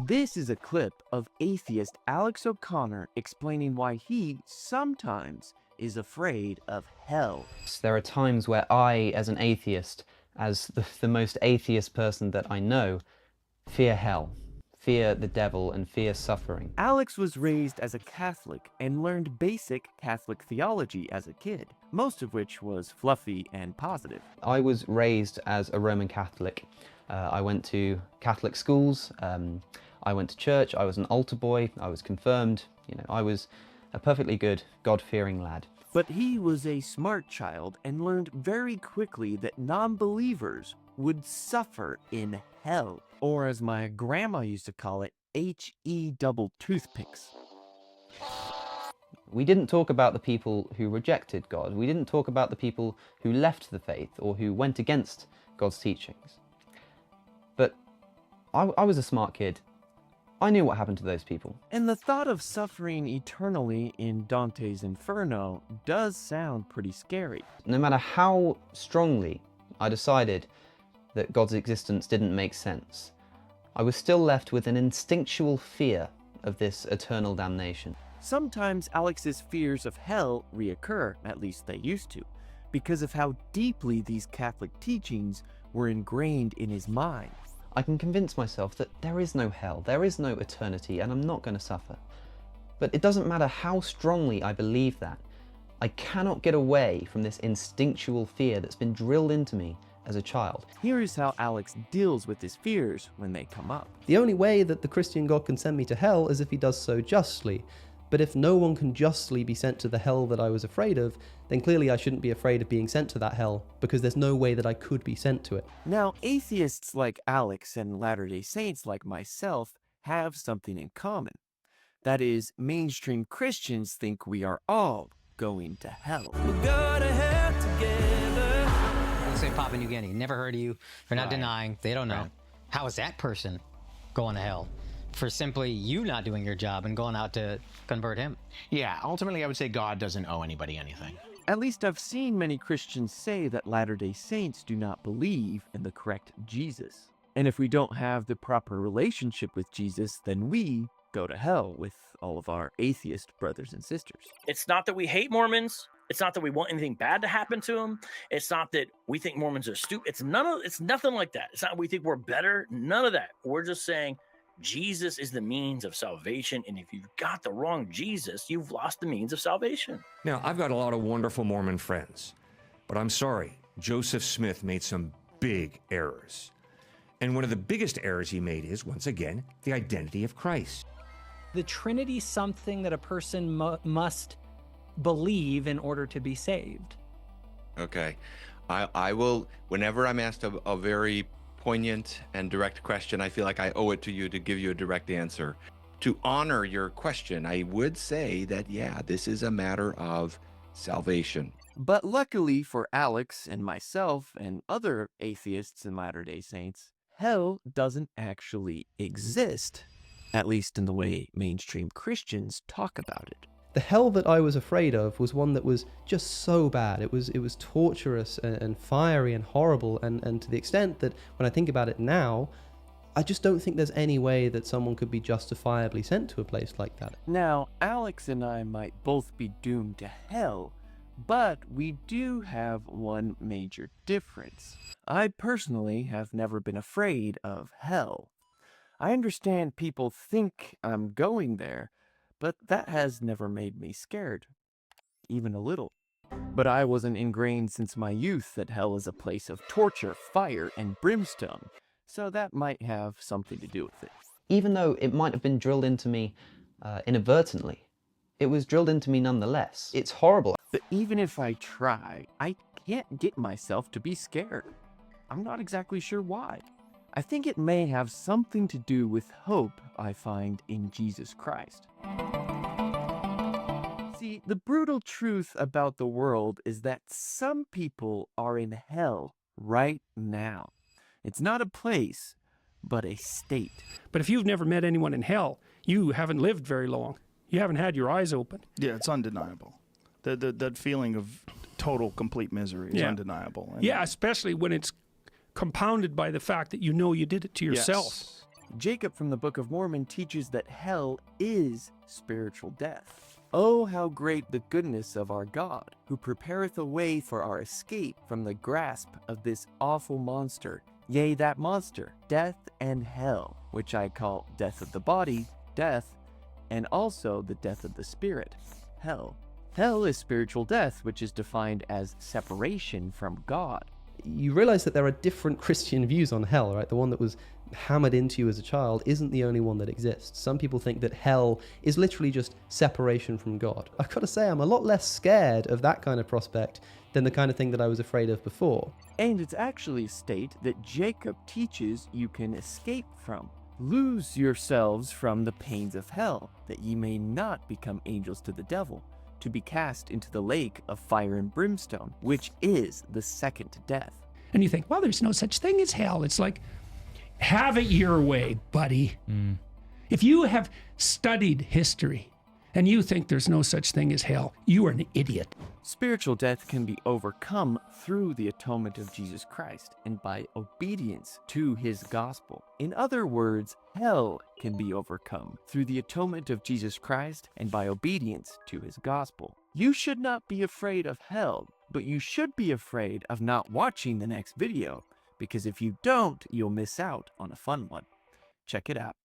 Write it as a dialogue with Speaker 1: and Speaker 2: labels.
Speaker 1: This is a clip of atheist Alex O'Connor explaining why he sometimes is afraid of hell.
Speaker 2: There are times where I, as an atheist, as the most atheist person that I know, fear hell, fear the devil, and fear suffering.
Speaker 1: Alex was raised as a Catholic and learned basic Catholic theology as a kid, most of which was fluffy and positive.
Speaker 2: I was raised as a Roman Catholic. I went to Catholic schools, I went to church, I was an altar boy, I was confirmed, I was a perfectly good, God-fearing lad.
Speaker 1: But he was a smart child and learned very quickly that non-believers would suffer in hell, or as my grandma used to call it, H-E double toothpicks.
Speaker 2: We didn't talk about the people who rejected God. We didn't talk about the people who left the faith or who went against God's teachings. But I was a smart kid. I knew what happened to those people.
Speaker 1: And the thought of suffering eternally in Dante's Inferno does sound pretty scary.
Speaker 2: No matter how strongly I decided that God's existence didn't make sense, I was still left with an instinctual fear of this eternal damnation.
Speaker 1: Sometimes Alex's fears of hell reoccur, at least they used to, because of how deeply these Catholic teachings were ingrained in his mind.
Speaker 2: I can convince myself that there is no hell, there is no eternity, and I'm not going to suffer. But it doesn't matter how strongly I believe that. I cannot get away from this instinctual fear that's been drilled into me as a child.
Speaker 1: Here is how Alex deals with his fears when they come up.
Speaker 3: The only way that the Christian God can send me to hell is if he does so justly. But if no one can justly be sent to the hell that I was afraid of, then clearly I shouldn't be afraid of being sent to that hell, because there's no way that I could be sent to it.
Speaker 1: Now, atheists like Alex and Latter-day Saints like myself have something in common. That is, mainstream Christians think we are all going to hell.
Speaker 4: We'll go to hell together.
Speaker 5: Let's say Papua New Guinea, never heard of you, they're not denying, they don't know. Right. How is that person going to hell? For simply you not doing your job and going out to convert him.
Speaker 6: Yeah, ultimately I would say God doesn't owe anybody anything.
Speaker 1: At least I've seen many Christians say that Latter-day Saints do not believe in the correct Jesus. And if we don't have the proper relationship with Jesus, then we go to hell with all of our atheist brothers and sisters.
Speaker 7: It's not that we hate Mormons. It's not that we want anything bad to happen to them. It's not that we think Mormons are stupid. It's nothing like that. It's not we think we're better. None of that. We're just saying Jesus is the means of salvation, and if you've got the wrong Jesus, you've lost the means of salvation.
Speaker 8: Now, I've got a lot of wonderful Mormon friends, but I'm sorry, Joseph Smith made some big errors. And one of the biggest errors he made is, once again, the identity of Christ.
Speaker 9: The Trinity's something that a person must believe in order to be saved.
Speaker 10: Okay. I will, whenever I'm asked a very poignant and direct question, I feel like I owe it to you to give you a direct answer. To honor your question, I would say that, yeah, this is a matter of salvation.
Speaker 1: But luckily for Alex and myself and other atheists and Latter-day Saints, hell doesn't actually exist, at least in the way mainstream Christians talk about it.
Speaker 3: The hell that I was afraid of was one that was just so bad. It was torturous and fiery and horrible, and to the extent that when I think about it now, I just don't think there's any way that someone could be justifiably sent to a place like that.
Speaker 1: Now, Alex and I might both be doomed to hell, but we do have one major difference. I personally have never been afraid of hell. I understand people think I'm going there, but that has never made me scared, even a little. But I wasn't ingrained since my youth that hell is a place of torture, fire, and brimstone, so that might have something to do with it.
Speaker 2: Even though it might have been drilled into me inadvertently, it was drilled into me nonetheless. It's horrible.
Speaker 1: But even if I try, I can't get myself to be scared. I'm not exactly sure why. I think it may have something to do with hope I find in Jesus Christ. See, the brutal truth about the world is that some people are in hell right now. It's not a place, but a state.
Speaker 11: But if you've never met anyone in hell, you haven't lived very long. You haven't had your eyes open.
Speaker 12: Yeah, it's undeniable. That feeling of total, complete misery is undeniable.
Speaker 11: Yeah, especially when it's compounded by the fact that you know you did it to yourself.
Speaker 12: Yes.
Speaker 1: Jacob from the Book of Mormon teaches that hell is spiritual death. Oh, how great the goodness of our God, who prepareth a way for our escape from the grasp of this awful monster, yea, that monster, death and hell, which I call death of the body, death, and also the death of the spirit, hell. Hell is spiritual death, which is defined as separation from God.
Speaker 3: You realize that there are different Christian views on hell, right? The one that was hammered into you as a child isn't the only one that exists. Some people think that hell is literally just separation from God. I've got to say, I'm a lot less scared of that kind of prospect than the kind of thing that I was afraid of before.
Speaker 1: And it's actually a state that Jacob teaches you can escape from. Lose yourselves from the pains of hell, that ye may not become angels to the devil, to be cast into the lake of fire and brimstone, which is the second death.
Speaker 11: And you think, well, there's no such thing as hell. It's like, have it your way, buddy. If you have studied history and you think there's no such thing as hell, you are an idiot.
Speaker 1: Spiritual death can be overcome through the atonement of Jesus Christ and by obedience to his gospel. In other words, hell can be overcome through the atonement of Jesus Christ and by obedience to his gospel. You should not be afraid of hell, but you should be afraid of not watching the next video, because if you don't, you'll miss out on a fun one. Check it out.